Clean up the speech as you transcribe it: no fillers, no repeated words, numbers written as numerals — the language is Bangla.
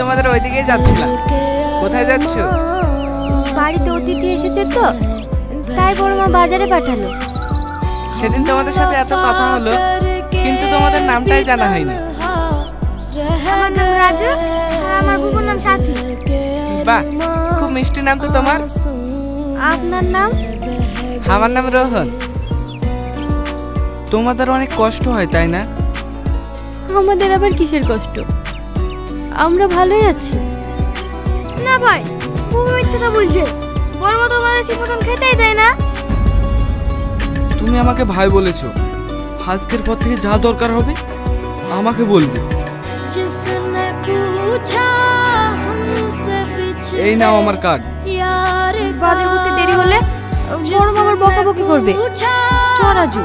তোমাদের ওইদিকেই যাচ্ছিলাম। কোথায় যাচ্ছ? বাড়িতে অতিথি এসেছে তো, তাই বড় মা বাজারে পাঠালো। সেদিন তোমাদের সাথে এত কথা হলো, কিন্তু তোমাদের নামটাই জানা হয়নি। আমার নাম রাজু, আর আমার বুবুর নাম সাথী। বাহ, খুব মিষ্টি নাম তো তোমার। আপনার নাম? আমার নাম রোহন। তোমাদের অনেক কষ্ট হয় তাই না? আমাদের আবার কিসের কষ্ট? আমরা ভালোই আছি। না ভাই, বুবু মিথ্যা বলছে। বড় মা তো আমাদের ঠিক মতন খেতেই দেয় না। তুমি আমাকে ভাই বলেছো, আজকের পর থেকে যা দরকার হবে আমাকে বলবে। এই নাও আমার কার্ড। বাজার করতে দেরি হলে বড় মামার বকাবকি করবে। চ রাজু।